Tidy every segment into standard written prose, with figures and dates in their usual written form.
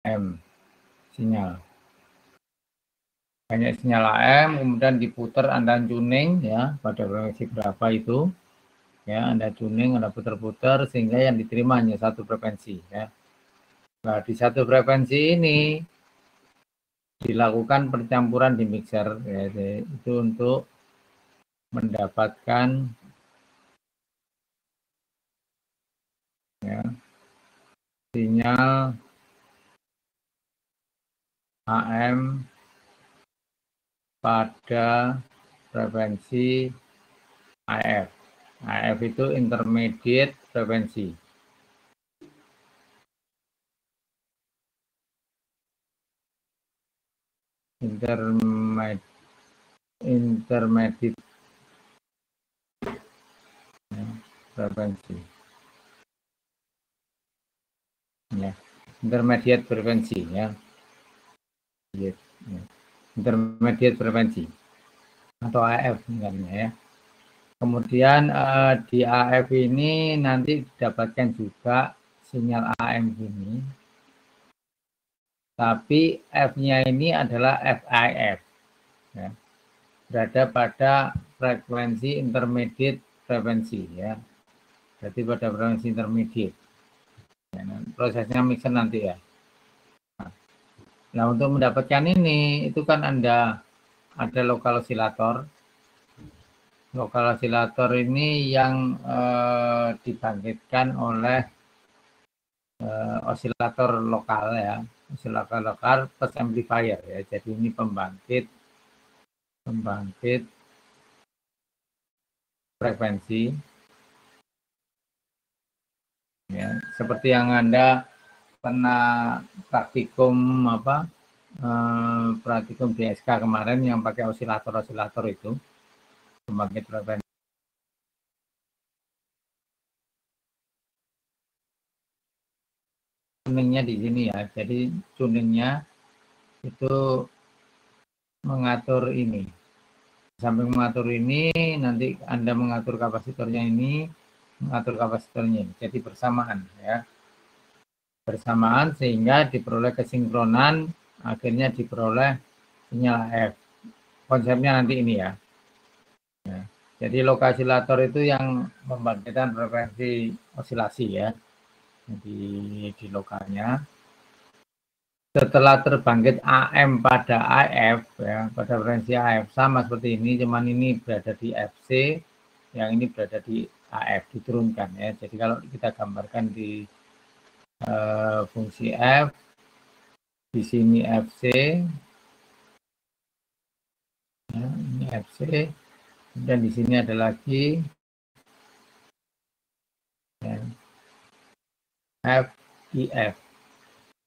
AM sinyal. Banyak sinyal AM, kemudian diputar, Anda tuning ya pada frekuensi berapa itu. Ya, Anda tuning, Anda putar-putar sehingga yang diterima hanya satu frekuensi ya. Nah, di satu frekuensi ini dilakukan percampuran di mixer ya, itu untuk mendapatkan ya, sinyal AM pada frekuensi AF. AF itu intermediate frekuensi. Intermediate ya, frekuensi. Ya. Intermediate frekuensi ya. Intermediate frekuensi atau AF sebenarnya ya. Kemudian di AF ini nanti didapatkan juga sinyal AM ini, tapi F-nya ini adalah FIF, ya. Berada pada frekuensi intermediate frekuensi ya. Jadi pada frekuensi intermediate. Ya, prosesnya mixer nanti ya. Nah untuk mendapatkan ini itu kan Anda ada lokal osilator. Lokal osilator ini yang dibangkitkan oleh osilator lokal ya, osilator lokal plus amplifier ya. Jadi ini pembangkit frekuensi ya. Seperti yang Anda pernah praktikum praktikum DSK kemarin yang pakai osilator itu pembangkit frekuensi. Tuningnya di sini ya. Jadi tuningnya itu mengatur ini. Sampai mengatur ini, nanti Anda mengatur kapasitornya ini, mengatur kapasitornya ini. Jadi bersamaan ya. Bersamaan sehingga diperoleh kesinkronan, akhirnya diperoleh sinyal AF. Konsepnya nanti ini ya. Ya. Jadi lokasi osilator itu yang membangkitkan frekuensi osilasi ya. Di lokalnya. Setelah terbangkit AM pada AF ya, pada frekuensi AF sama seperti ini, cuman ini berada di FC, yang ini berada di AF, diturunkan ya. Jadi kalau kita gambarkan di fungsi F, di sini FC, ya, ini FC, dan di sini ada lagi ya, FIF,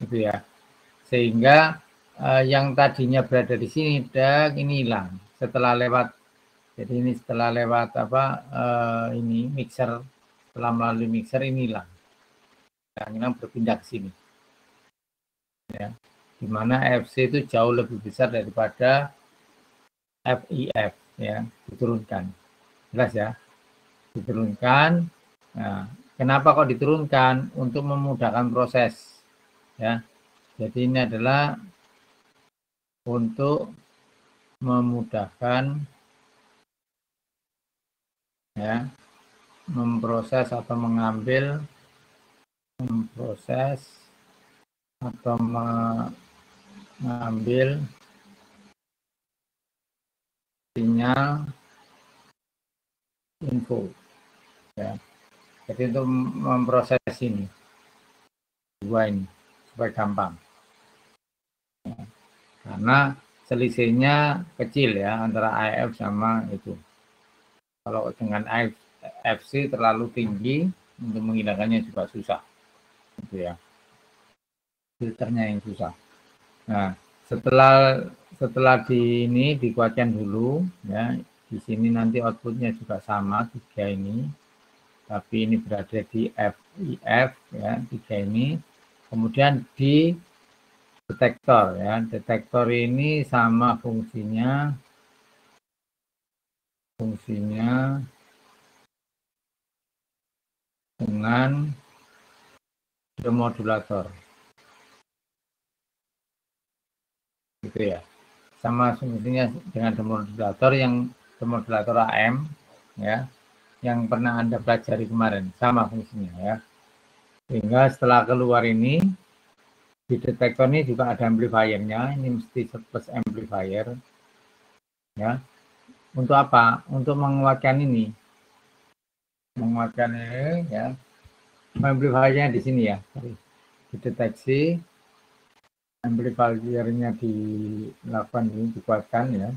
gitu ya. Sehingga yang tadinya berada di sini ini hilang setelah lewat. Jadi ini setelah lewat ini mixer, setelah melalui mixer ini hilang. Yang berpindah ke sini. Ya. Di mana FC itu jauh lebih besar daripada FIF ya, diturunkan. Jelas ya? Diturunkan. Nah, kenapa kok diturunkan? Untuk memudahkan proses ya. Jadi ini adalah untuk memudahkan ya, memproses atau mengambil sinyal info ya. Jadi untuk memproses ini dua ini supaya gampang ya. Karena selisihnya kecil ya antara AF sama itu. Kalau dengan FC terlalu tinggi, untuk menghilangkannya juga susah gitu ya, filternya yang susah. Nah setelah ini dikuatkan dulu ya, di sini nanti outputnya juga sama 3 ini, tapi ini berada di FIF ya, 3 ini. Kemudian di detektor ya, detektor ini sama fungsinya dengan demodulator gitu ya. Sama fungsinya dengan demodulator yang demodulator AM ya, yang pernah Anda pelajari kemarin, sama fungsinya ya. Sehingga setelah keluar ini, di detektor ini juga ada amplifiernya, ini mesti plus amplifier ya. Untuk apa? Untuk menguatkan ini. Menguatkan ini ya. Amplifiernya di sini ya. Dideteksi, amplifiernya dilakukan ini, dikuatkan ya.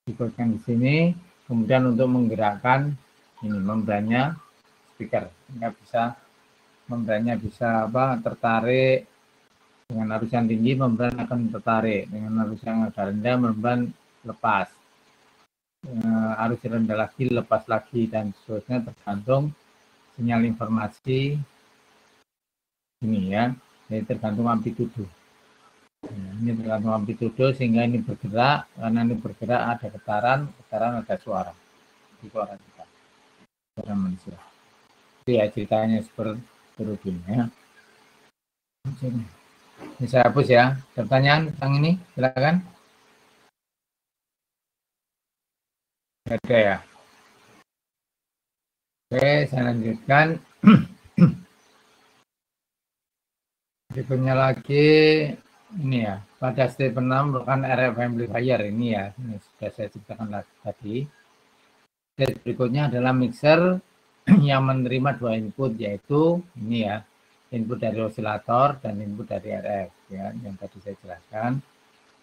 Dikuatkan di sini, kemudian untuk menggerakkan ini membrannya speaker, sehingga bisa membrannya bisa tertarik. Dengan arus yang tinggi membran akan tertarik, dengan arus yang agak rendah membran lepas, arus yang rendah lagi lepas lagi, dan seterusnya tergantung sinyal informasi ini ya. Jadi tergantung amplitudo. Ini tergantung amplitudo sehingga ini bergerak, karena ini bergerak ada getaran ada suara di suara kita, suara manusia. Itu ya ceritanya seperti ini ya. Ini saya hapus ya. Pertanyaan tentang ini, silakan. Ada ya. Oke, saya lanjutkan. Berikutnya lagi ini ya. Pada step 6 merupakan RF amplifier ini ya. Ini sudah saya ceritakan tadi. Step berikutnya adalah mixer yang menerima dua input, yaitu ini ya. Input dari osilator dan input dari RF ya, yang tadi saya jelaskan.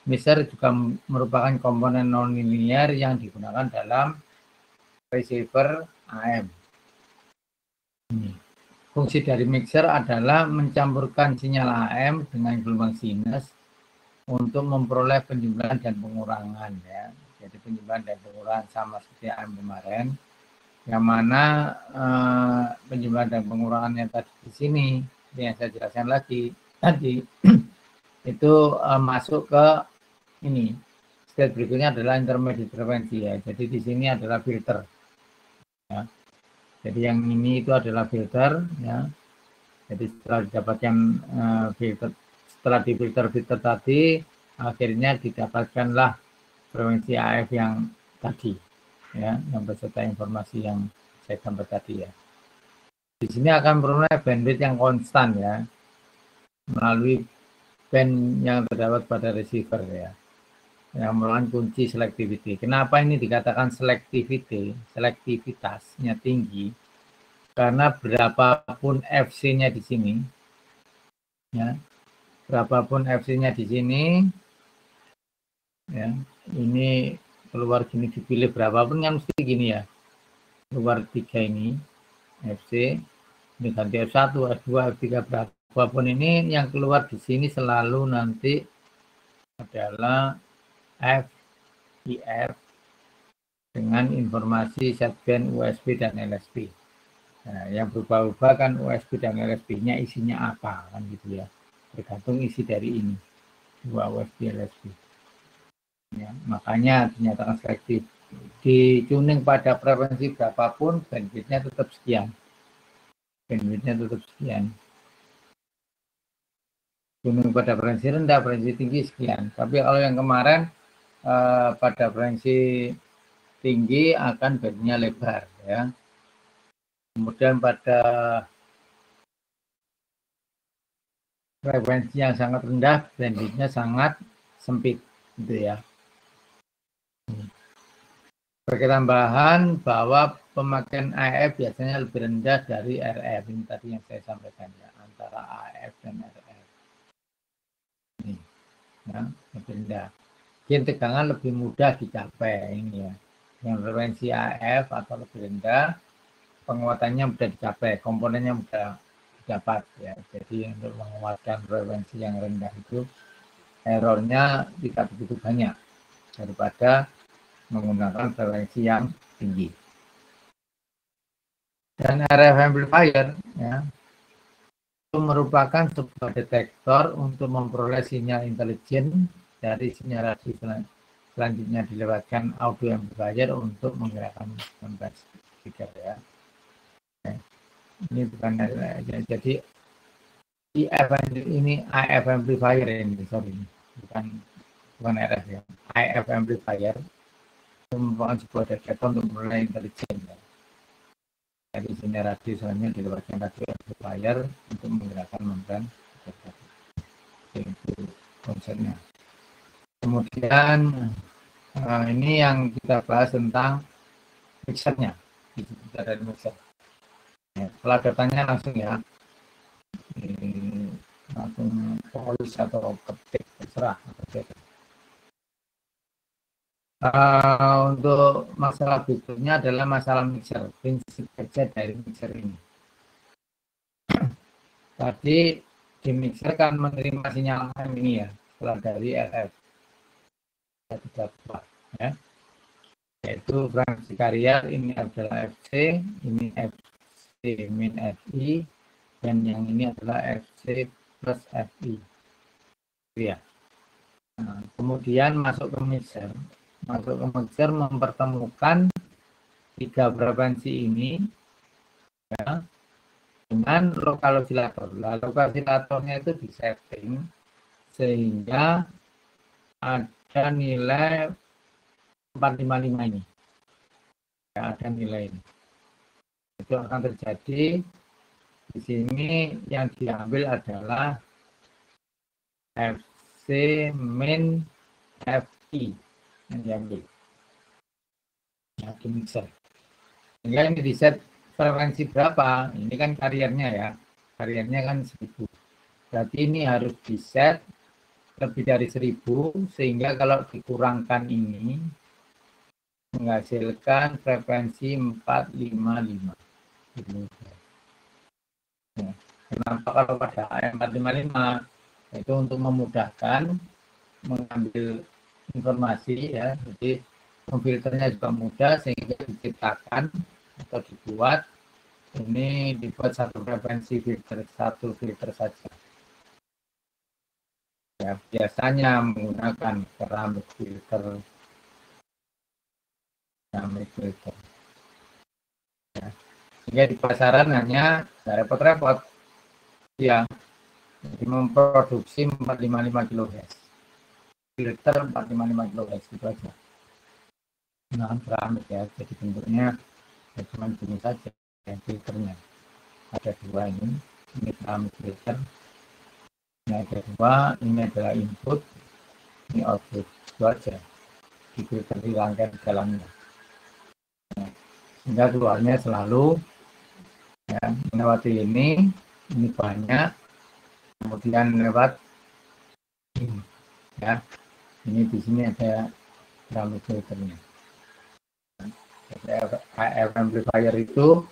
Mixer juga merupakan komponen non-linear yang digunakan dalam receiver AM. Ini. Fungsi dari mixer adalah mencampurkan sinyal AM dengan gelombang sinus untuk memperoleh penjumlahan dan pengurangan ya. Jadi penjumlahan dan pengurangan sama seperti AM kemarin. Yang mana penjumlahan dan pengurangannya tadi di sini yang saya jelaskan lagi tadi itu masuk ke ini. Step berikutnya adalah intermediate frekuensi ya. Jadi di sini adalah filter. Ya. Jadi yang ini itu adalah filter ya. Jadi setelah didapatkan filter, setelah difilter tadi, akhirnya didapatkanlah frekuensi AF yang tadi ya, yang beserta informasi yang saya gambar tadi ya. Di sini akan memperoleh bandwidth yang konstan ya, melalui band yang terdapat pada receiver ya, yang merupakan kunci selectivity. Kenapa ini dikatakan selektivitasnya tinggi? Karena berapapun FC-nya di sini, ya, berapapun FC-nya di sini, ya, ini keluar gini dipilih berapapun kan mesti gini ya, keluar 3 ini FC, ini ganti F1, F2, F3 berapapun ini yang keluar di sini selalu nanti adalah F, IF dengan informasi setband USB dan LSB. Nah, yang berubah-ubah kan USB dan LSB-nya isinya apa kan gitu ya, tergantung isi dari ini dua USB LSB ya, makanya dinyatakan selektif. Di tuning pada frekuensi berapapun bandwidth-nya tetap sekian, tuning pada frekuensi rendah, frekuensi tinggi sekian. Tapi kalau yang kemarin pada frekuensi tinggi akan bandnya lebar ya. Kemudian pada frekuensi yang sangat rendah, bandwidth-nya sangat sempit gitu ya. Sebagai tambahan bahwa pemakaian AF biasanya lebih rendah dari RF. Ini tadi yang saya sampaikan ya, antara AF dan RF. Ini ya, lebih rendah. Gain tegangan lebih mudah dicapai ini ya. Yang frekuensi AF atau lebih rendah, penguatannya mudah dicapai, komponennya mudah didapat ya. Jadi untuk menguatkan frekuensi yang rendah itu errornya tidak begitu banyak daripada menggunakan frekuensi yang tinggi. Dan RF amplifier ya, itu merupakan sebuah detektor untuk memperoleh sinyal intelijen dari sinyal radio selanjutnya dilewatkan audio amplifier untuk menggerakkan speaker ya. Ini bukan jadi IF ini AF amplifier ini, sorry, bukan RF ya, IF amplifier itu merupakan sebuah detektor untuk menilai intelijen ya. Jadi sini radio soalnya dikeluarkan radio amplifier untuk menggerakkan membran itu konsepnya. Kemudian ini yang kita bahas tentang mixernya, kita dari mixer. Ya, setelah datanya langsung ya, langsung polis atau ketik terserah. Untuk masalah berikutnya adalah masalah mixer, prinsip kerja dari mixer ini. Tadi di mixer kan menerima sinyal AM ini ya, setelah dari RF. Ya. Yaitu frekuensi karya ini adalah FC, ini FC min FI, dan yang ini adalah FC plus FI. Ya. Nah, kemudian masuk ke mixer. Masuk ke mixer mempertemukan tiga frekuensi ini ya, dengan lokal osilator. Nah, lokal osilatornya itu disetting sehingga ada nilai 455 ini. Ya, ada nilai ini. Itu akan terjadi di sini yang diambil adalah FC min FI yang diambil. Ya, di mixer. Sehingga ini di set frekuensi berapa? Ini kan kariernya ya. Kariernya kan 1000. Berarti ini harus di set lebih dari 1000 sehingga kalau dikurangkan ini menghasilkan frekuensi 455. Ya. Kenapa kalau pada AM455 itu untuk memudahkan mengambil informasi ya, jadi memfilternya juga mudah sehingga diciptakan atau dibuat ini dibuat satu frekuensi filter, satu filter saja. Ya, biasanya menggunakan keramik filter. Ya. Sehingga di pasaran hanya repot-repot ya, jadi memproduksi 455 kHz. Filter 455 kHz itu aja. Nah, keramik ya, jadi bentuknya ya, cuma gini saja ya, filternya. Ada dua ini keramik filter. Ini ada dua, ini adalah input, ini output, itu aja. Di filter di rangkaian di dalamnya. Nah, sehingga keluarnya selalu ya, melewati ini banyak, kemudian lewat ini ya. Ini di sini ada keramik filternya. AF amplifier itu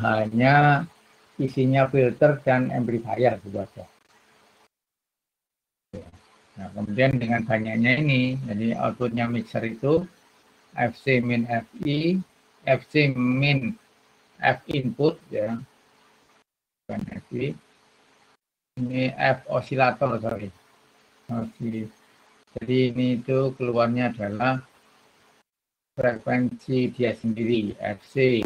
hanya isinya filter dan amplifier gitu aja. Nah, kemudian dengan banyaknya ini, jadi outputnya mixer itu FC min FI, FC min F input ya, bukan FI. Ini F osilator sorry. Jadi ini itu keluarnya adalah frekuensi dia sendiri FC,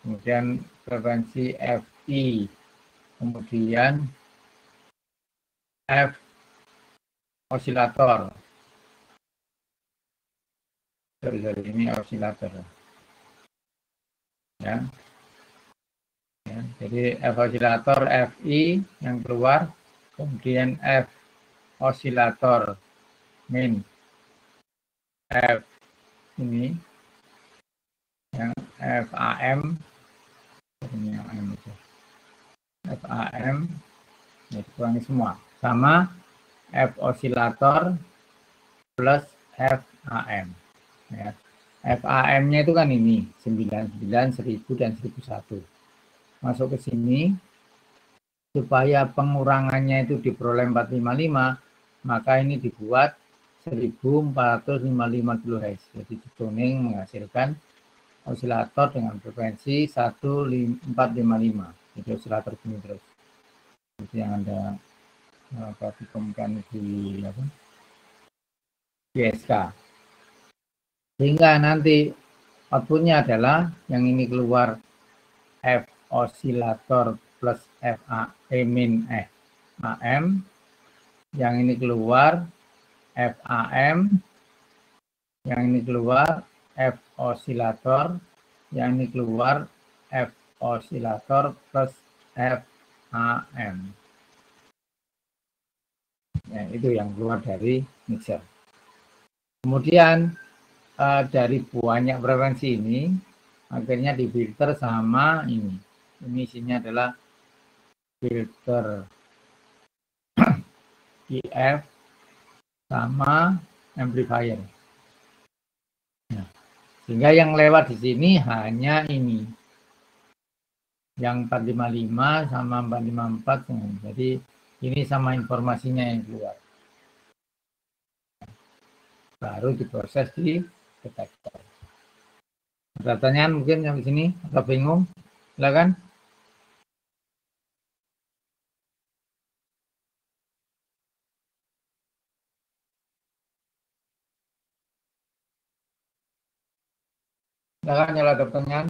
kemudian frekuensi FI, kemudian F osilator. Sorry, ini osilator. Ya. Ya, jadi F osilator FI yang keluar, kemudian F osilator min F ini yang FAM ini yang AM itu FAM ya, dikurangi semua sama F osilator plus FAM ya. FAM-nya itu kan ini 99, 1000 dan 1001 masuk ke sini supaya pengurangannya itu diperoleh 455, maka ini dibuat 1455 kHz. Jadi dituning menghasilkan osilator dengan frekuensi 1455. Jadi osilator bunyi terus. Itu yang Anda ditemukan di SK. Sehingga nanti outputnya adalah yang ini keluar F osilator plus FA min AM yang ini keluar FAM, yang ini keluar F osilator, yang ini keluar F osilator plus FAM. Ya, itu yang keluar dari mixer. Kemudian dari banyak frekuensi ini akhirnya difilter sama ini. Ini isinya adalah filter IF sama amplifier. Nah, sehingga yang lewat di sini hanya ini. Yang 455 sama 454. Jadi ini sama informasinya yang keluar. Baru diproses di detektor. Ada pertanyaan mungkin yang di sini atau bingung? Silakan. Silakan kalau ada pertanyaan.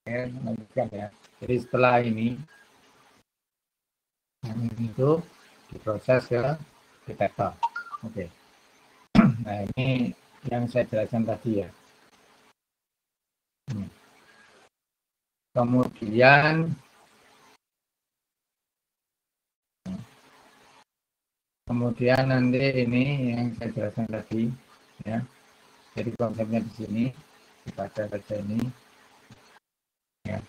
Lanjutkan ya. Jadi setelah ini yang ini itu diproses ke detektor. Oke. Nah ini yang saya jelaskan tadi ya. Kemudian nanti ini yang saya jelaskan tadi ya. Jadi konsepnya di sini dibaca saja ini. Ya.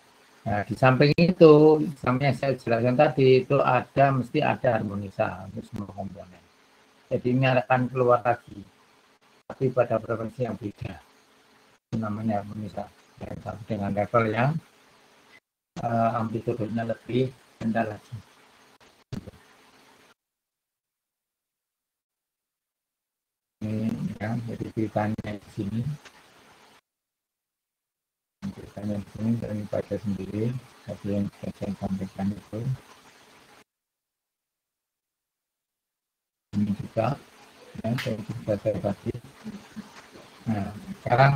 Nah, di samping itu, samping yang saya jelaskan tadi itu mesti ada harmonisa untuk semua komponen. Jadi ini akan keluar lagi, tapi pada frekuensi yang beda. Itu namanya harmonisa. Dengan level yang amplitudenya lebih rendah lagi. Ini ya, jadi ceritanya di sini. Ceritanya di sini dan baca sendiri. Tapi yang saya sampaikan itu. Ini juga ya, saya juga saya kasih. Nah, sekarang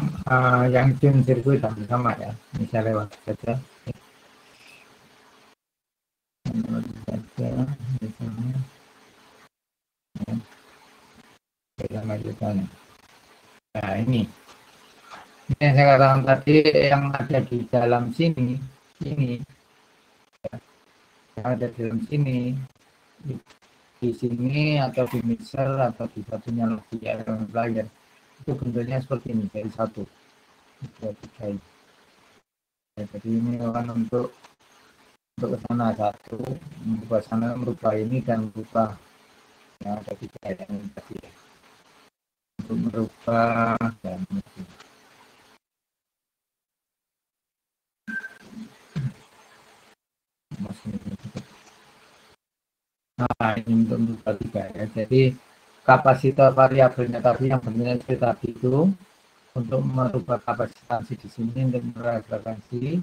yang tune sirkuit sama ya, bisa lewat saja. Lewat saja, misalnya. Ya, kita lanjutkan. Nah, ini yang saya katakan tadi yang ada di dalam sini, ini ya, yang ada di dalam sini. Di sini atau di mixer atau di satunya lagi elemen player itu bentuknya seperti ini dari 1, 2, 3 ini. Ya, jadi ini akan untuk ke sana 1, merubah sana, merubah ini dan merubah yang ada 3 yang tadi ya. Untuk merubah dan nah ini untuk merubah 3 ya. Jadi kapasitor variabelnya tadi yang bentuknya seperti tadi itu untuk merubah kapasitansi di sini untuk merubah frekuensi,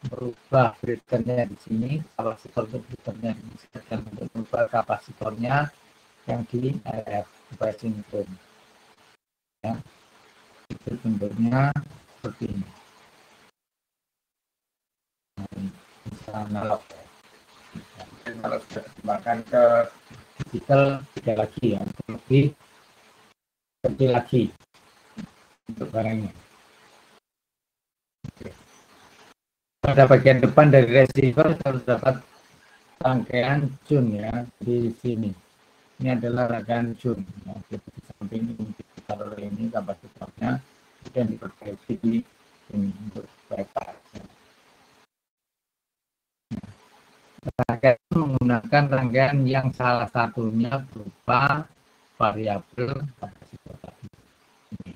merubah breakernya di sini, kapasitor untuk breakernya di sini, dan untuk merubah kapasitornya yang di RF supaya sinkron. Ya, itu bentuknya seperti ini. Bisa analog. Kalau sudah dikembangkan ke digital tidak lagi ya, lebih kecil lagi untuk barangnya. Pada bagian depan dari receiver harus dapat rangkaian tune ya di sini. Ini adalah rangkaian tune. Ya, di samping ini ditaruh ini kapasitornya dan diperbaiki di sini untuk bypass. Rangkaian menggunakan rangkaian yang salah satunya berupa variabel kapasitor tadi. Ini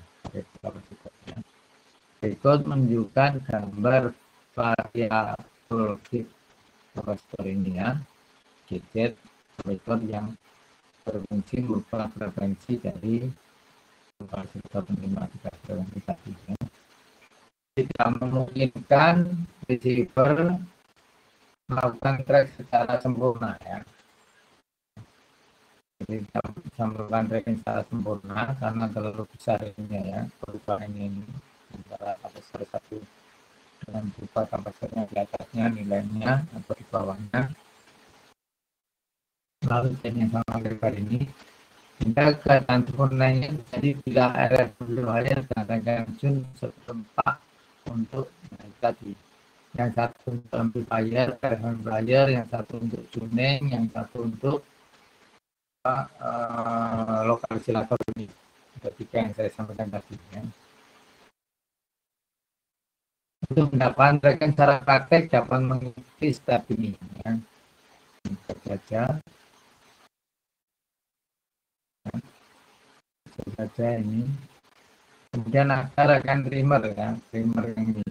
kapasitornya. Berikut menunjukkan gambar variabel kapasitor ini ya, gadget kapasitor yang berfungsi berupa frekuensi dari kapasitor penerima frekuensi tadi ya. Tidak memungkinkan receiver melakukan track secara sempurna ya. Jadi kita bisa melakukan tracking secara sempurna karena terlalu besar ininya ya, perubahan ini antara kapasitor satu dengan berupa kapasitornya di atasnya nilainya atau di bawahnya. Lalu yang sama lebar ini hingga keadaan sempurnanya, jadi bila RF berluayan dengan Jun setempat untuk tadi yang satu untuk amplifier, amplifier, yang satu untuk tuning, yang satu untuk lokalisator ini. Ketika yang saya sampaikan tadi ya. Untuk mendapatkan tracking secara praktek dapat mengikuti step ini ya. Kita saja ini. Kemudian ada rekan trimmer ya, trimmer yang ini,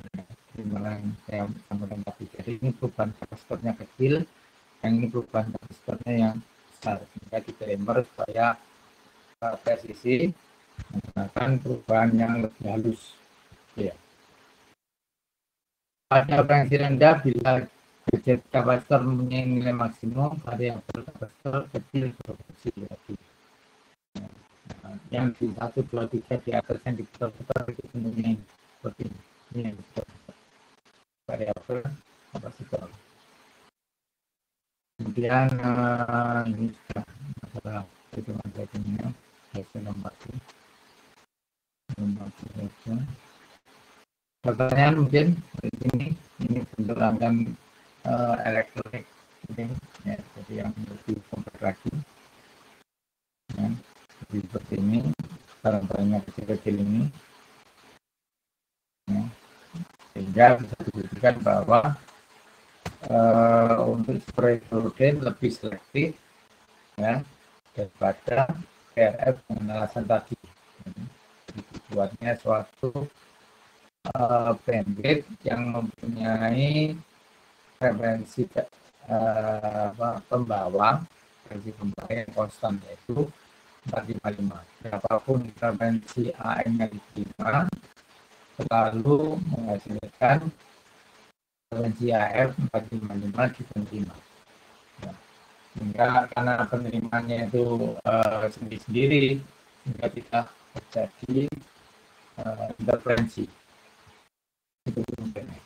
trimmer yang saya sampaikan tadi. Jadi ini perubahan kapasitornya kecil, yang ini perubahan kapasitornya yang besar, sehingga di trimmer supaya presisi menggunakan perubahan yang lebih halus. Ya. Pada frekuensi rendah, bila gadget kapasitor mempunyai nilai maksimum, variabel kapasitor kecil berfungsi lagi. Yang di 1, 2, 3 di atas yang diputar-putar itu bentuknya seperti ini yang variabel kapasitor. Kemudian ini sudah masalah perhitungan tracking-nya, saya nomor saja. Pertanyaan mungkin ini bentuk rangkaian elektronik ini ya, jadi yang lebih kompleks lagi ya, seperti ini barang-barangnya kecil-kecil ini ya, sehingga bisa dibuktikan bahwa untuk spray fluorescent lebih selektif ya daripada PRF dengan alasan tadi. Dibuatnya suatu bandwidth yang mempunyai frekuensi pembawa yang konstan, yaitu 455. Berapapun frekuensi AM yang diterima selalu menghasilkan frekuensi AF 455 diterima. Ya. Sehingga karena penerimaannya itu sendiri-sendiri, sehingga tidak terjadi interferensi. Itu pentingnya.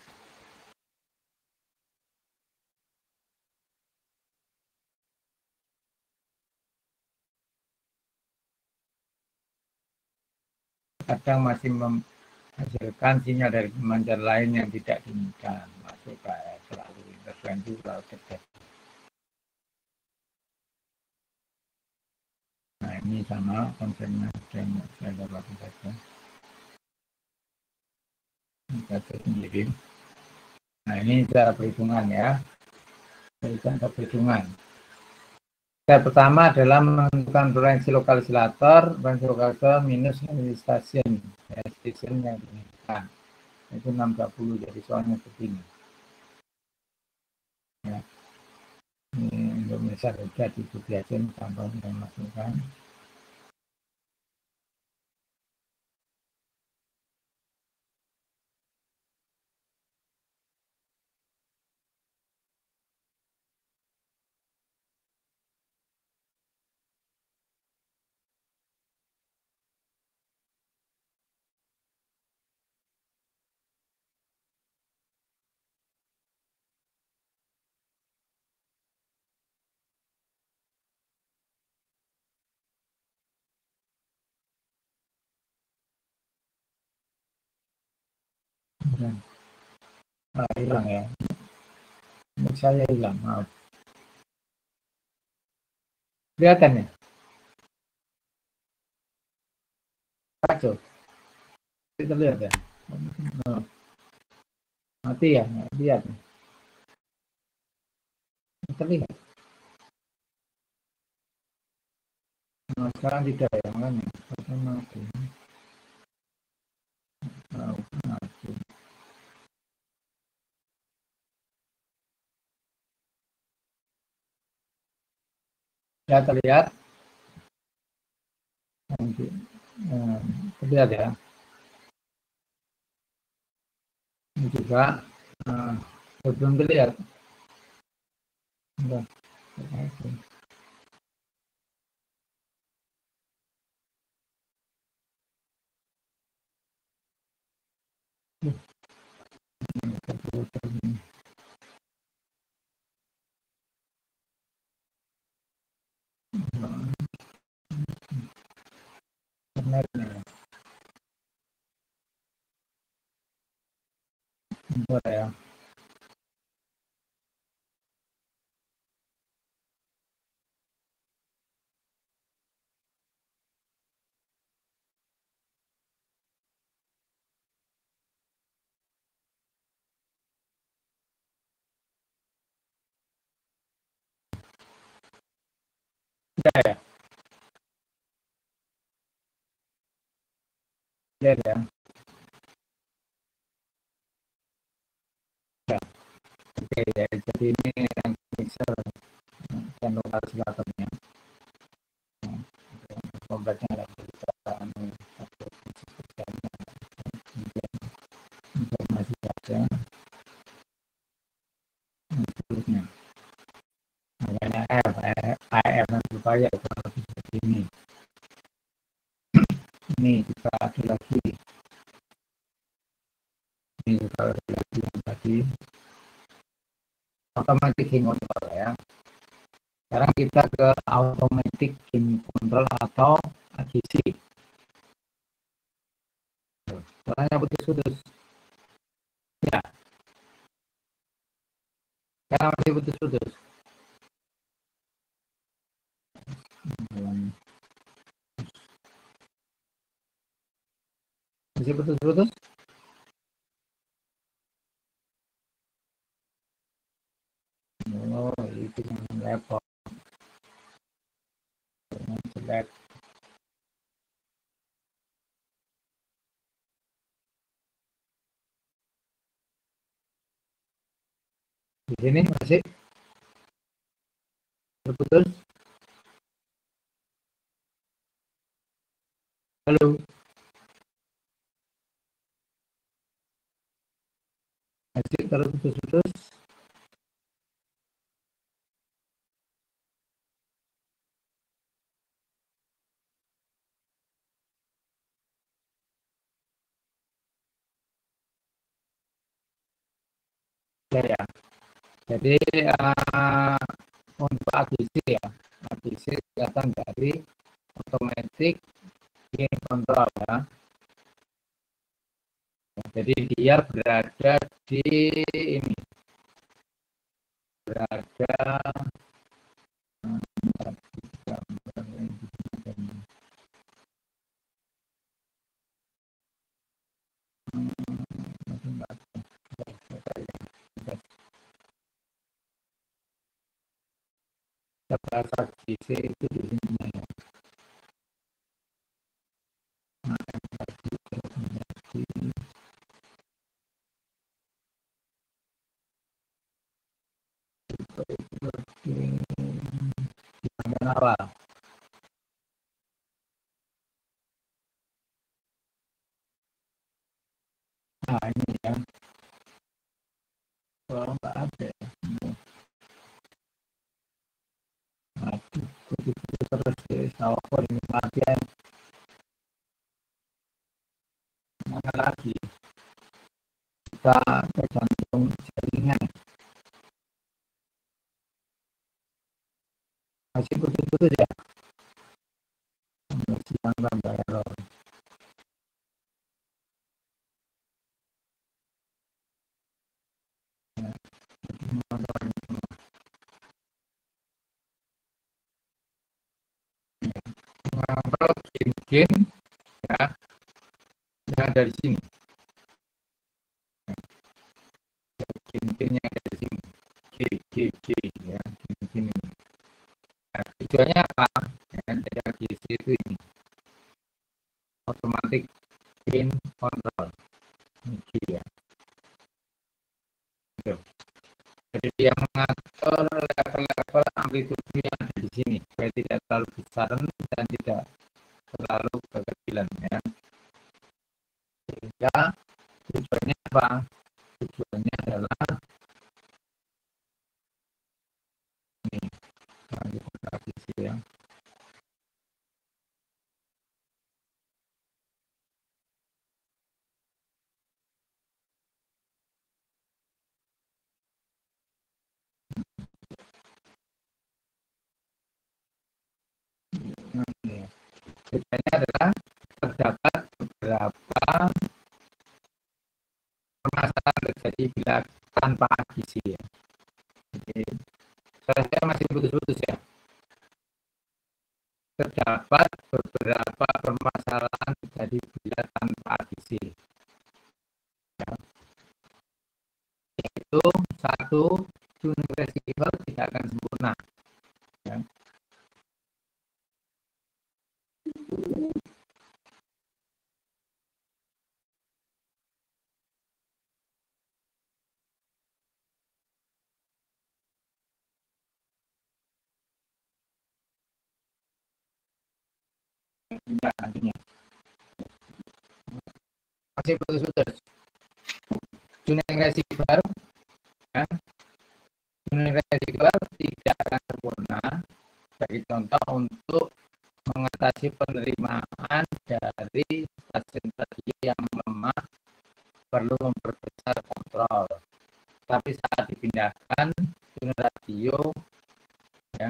Kadang masih menghasilkan sinyal dari pemancar lain yang tidak diinginkan, masuk ke selalu interferensi selalu terjadi. Nah ini sama konsepnya yang saya dapat saja. Kita sendiri. Nah ini cara perhitungan ya, perhitungan. Step pertama adalah menentukan frekuensi lokalisator minus stasiun, ya, stasiun yang diinginkan. Itu 620, jadi soalnya begini. Ya. Ini Indonesia saja di Budiasin tambah dan masukkan. Hilang ya. Ini saya hilang, maaf. Kelihatan ya? Kacau. Kita lihat ya. Oh. Mati ya, lihat. Terlihat. Nah, sekarang tidak ya, makanya. Mati. Oh, mati. Ya terlihat. Terlihat ya. Ini juga belum terlihat. Enggak. Bentar ya. Udah ya? Udah ya? Udah. Oke ya, jadi ini yang mixer dan lokal silaturnya. Obatnya ada kita informasi saja seterusnya. Makanya AF supaya seperti ini. Ini kita ada lagi. Ini juga ada lagi yang tadi automatic game control ya. Sekarang kita ke automatic game control atau AGC. Soalnya putus-putus. Ya, karena masih putus-putus. Masih putus-putus. Oh, itu yang laptop. Jelek. Di sini masih terputus. Halo, masih terputus-putus. Ya, ya. Jadi untuk AGC ya, AGC kelihatan dari automatic game control ya. Jadi dia berada di ini, berada bahasa GC itu di sini ya. Yang awal. Nah ini ya, kalau nggak ada ya. Aduh, begitu terus deh, sama ini latihan mana lagi? Kita tergantung jaringan. Masih putus-putus ya? Masih yang tambah error. Kalau game-game ya, yang dari sini. Game-gamenya dari sini. G ya, gini. Nah, tujuannya apa? Ya, dari GC itu ini. Automatic gain control. G ya. Gitu. Jadi dia mengatur level-level amplitude yang ada di sini supaya tidak terlalu besar dan tidak terlalu kekecilan ya. Sehingga tujuannya apa? Tujuannya adalah ini, kita ya. Bedanya adalah terdapat beberapa permasalahan terjadi bila tanpa adisi ya. Jadi, saya masih putus-putus ya. Terdapat beberapa permasalahan terjadi bila tanpa adisi. Ya. Yaitu satu, tuning receiver tidak akan sempurna. Ya. Nantinya masih putus-putus. Tuning receiver, ya. Tuning receiver tidak akan sempurna. Bagi contoh untuk mengatasi penerimaan dari stasiun radio yang lemah perlu memperbesar kontrol. Tapi saat dipindahkan tuning radio ya,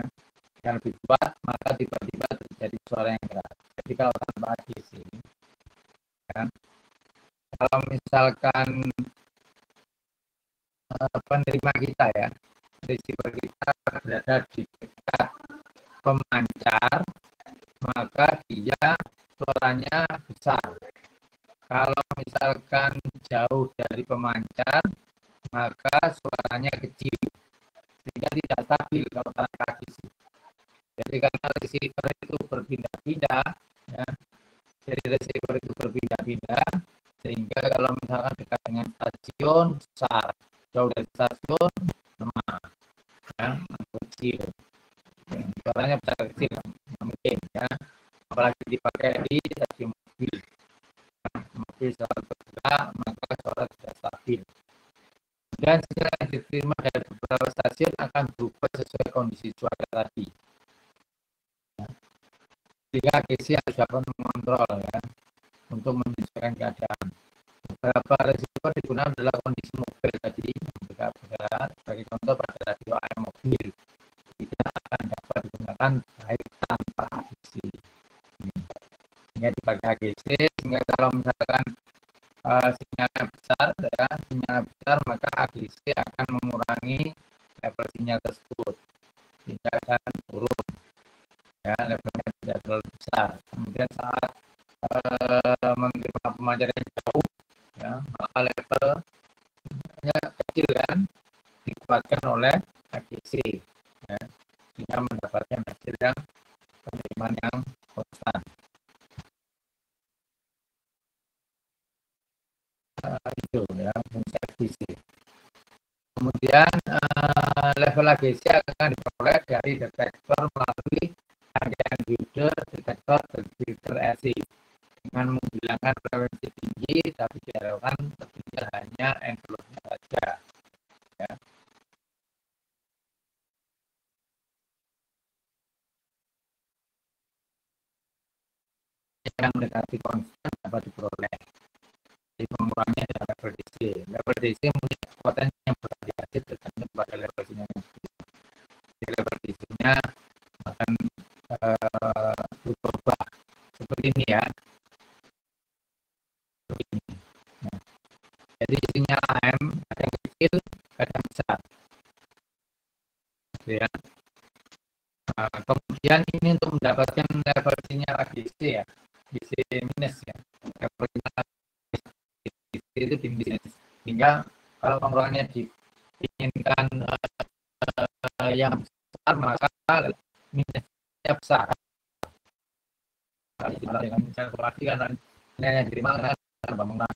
yang lebih kuat, maka tiba-tiba terjadi suara yang keras. Jadi kalau tanpa adisi, ya, kalau misalkan penerima kita ya, receiver kita berada di dekat pemancar, maka dia suaranya besar. Kalau misalkan jauh dari pemancar, maka suaranya kecil, sehingga tidak stabil kalau tanpa adisi. Jadi karena receiver itu berpindah-pindah, ya, jadi receiver itu berpindah-pindah, sehingga kalau misalkan dekat dengan stasiun besar, jauh dari stasiun lemah, ya, kecil. Suaranya besar kecil, mungkin ya, apalagi dipakai di stasiun mobil. Mobil selalu bergerak, maka suara tidak stabil. Dan sinyal yang diterima dari beberapa stasiun akan berubah sesuai kondisi cuaca tadi. Jika AGC harus dapat mengontrol ya, untuk menyesuaikan keadaan. Beberapa receiver digunakan adalah kondisi mobil tadi, berat. Sebagai contoh pada radio AM mobil tidak akan dapat digunakan baik tanpa AGC. Sehingga dipakai AGC, sehingga kalau misalkan sinyalnya besar, ya, sinyal besar, maka AGC akan mengurangi level sinyal tersebut, sehingga akan turun. Ya, levelnya tidak terlalu besar. Kemudian saat menerima pemancar yang jauh, ya, maka levelnya kecil kan, dikuatkan oleh AGC, ya, sehingga mendapatkan hasil yang penerimaan yang konstan. Itu ya, fungsi AGC. Kemudian level AGC akan diperoleh dari detektor melalui rangkaian diode detektor filter RC dengan menghilangkan frekuensi tinggi, tapi diharapkan tertinggal hanya envelope-nya saja. Ya. Yang mendekati konstan dapat diperoleh. Jadi pengurangnya adalah level DC. Level DC punya kekuatan yang bervariasi tergantung pada level sinyal. Jadi level DC-nya akan berubah seperti ini ya. Nah, jadi sinyal AM kadang kecil, kadang besar. Ya. Kemudian ini untuk mendapatkan level sinyal AGC ya, DC minus ya. Level sinyal AGC itu di minus. Sehingga kalau pengurangannya diinginkan yang besar, maka minusnya besar. Kalau dengan misalnya berarti kan nilai yang diterima kan bangunan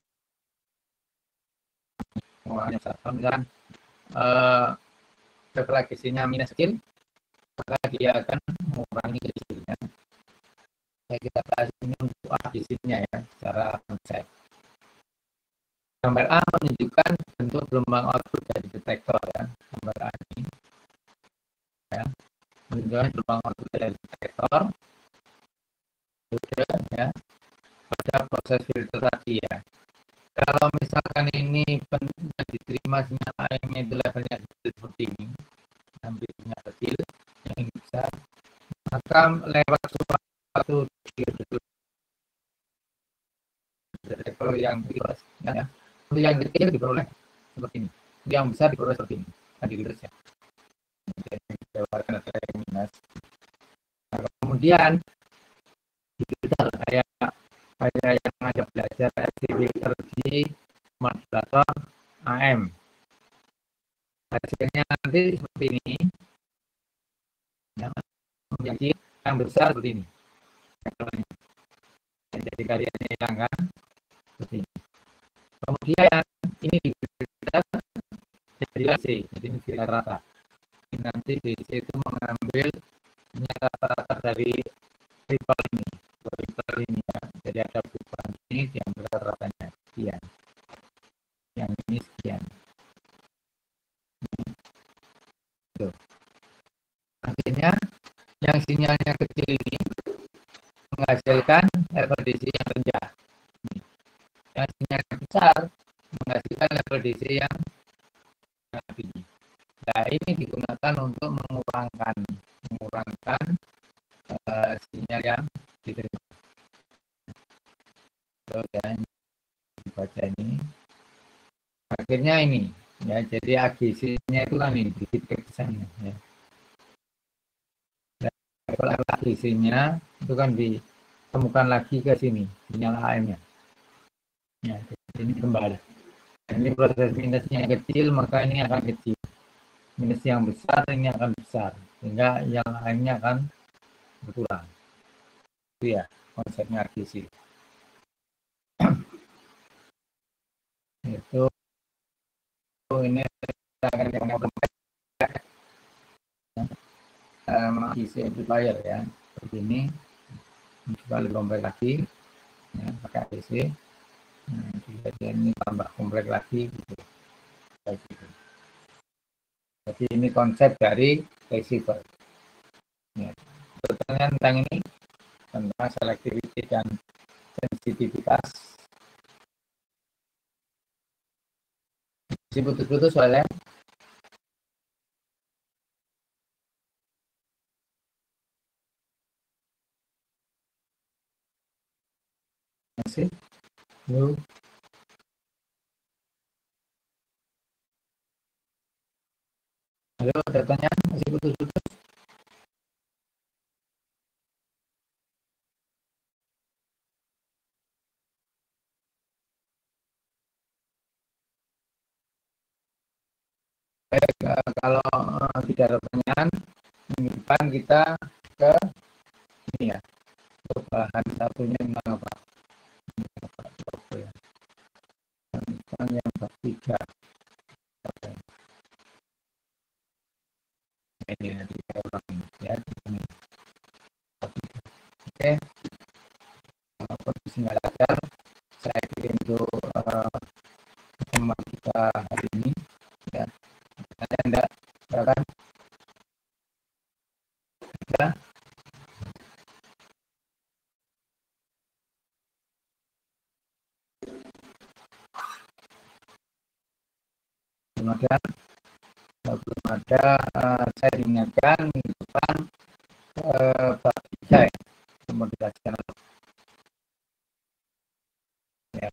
pengurangannya besar. Kalau misalkan level AGC-nya minus kecil, maka dia akan mengurangi kecilnya. Saya kita bahas ini untuk AGC-nya ya, secara konsep. Gambar A menunjukkan bentuk gelombang output dari detektor ya. Gambar A ini ya, menunjukkan gelombang output dari detektor ya, pada proses filter tadi ya. Kalau misalkan ini yang diterima sinyal AM itu levelnya seperti ini, hampir sinyal kecil yang ini besar, maka lewat suatu diode yang kecil diperoleh seperti ini, yang besar diperoleh seperti ini. Tadi ya. Ditawarkan adalah yang minus. Nah, kemudian digital kayak yang ngajak belajar SDB energi modulator AM. Hasilnya nanti seperti ini. Menjadi yang besar seperti ini. Jadi karyanya hilangkan seperti ini. Kemudian ini kita jadi AC, jadi ini rata. Nanti DC itu mengambil rata-rata dari ripple ini ya. Jadi ada perubahan ini diambil rata-ratanya sekian, yang ini sekian. Tuh. Akhirnya yang sinyalnya kecil ini menghasilkan level DC yang rendah. Yang sinyalnya besar menghasilkan level DC yang tinggi. Nah, ini digunakan untuk mengurangkan sinyal yang diterima. Dan dibaca ini. Akhirnya ini, ya. Jadi AGC-nya itu kan ini dikit ke sana, ya. Kalau AGC-nya itu kan ditemukan lagi ke sini, sinyal AM-nya. Ya, jadi ini kembali. Ini proses minusnya yang kecil, maka ini akan kecil. Minus yang besar ini akan besar, sehingga yang lainnya akan berkurang. Itu ya konsepnya AGC. Itu ini akan AGC amplifier ya, seperti ini. Coba lebih lagi, ya, pakai AGC. Nah, ini tambah kompleks lagi gitu. Jadi ini konsep dari receiver. Ya. Pertanyaan tentang ini, tentang selectivity dan sensitivitas. Masih putus-putus soalnya. Masih? Halo? Halo, ada pertanyaan? Masih putus-putus? Baik, kalau tidak ada pertanyaan, minggu depan kita ke ini ya, ke bahan satunya tentang apa? Yang bab 3. Ini nanti kita ulangi ya. Oke, kondisi nggak lancar, saya kirim untuk pertemuan kita hari ini ya. Ada enggak? Silakan. Ya. Belum ada, saya diingatkan minggu depan bab 3 ya, komoditasnya ya.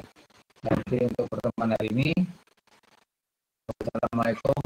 Jadi untuk pertemuan hari ini, wassalamualaikum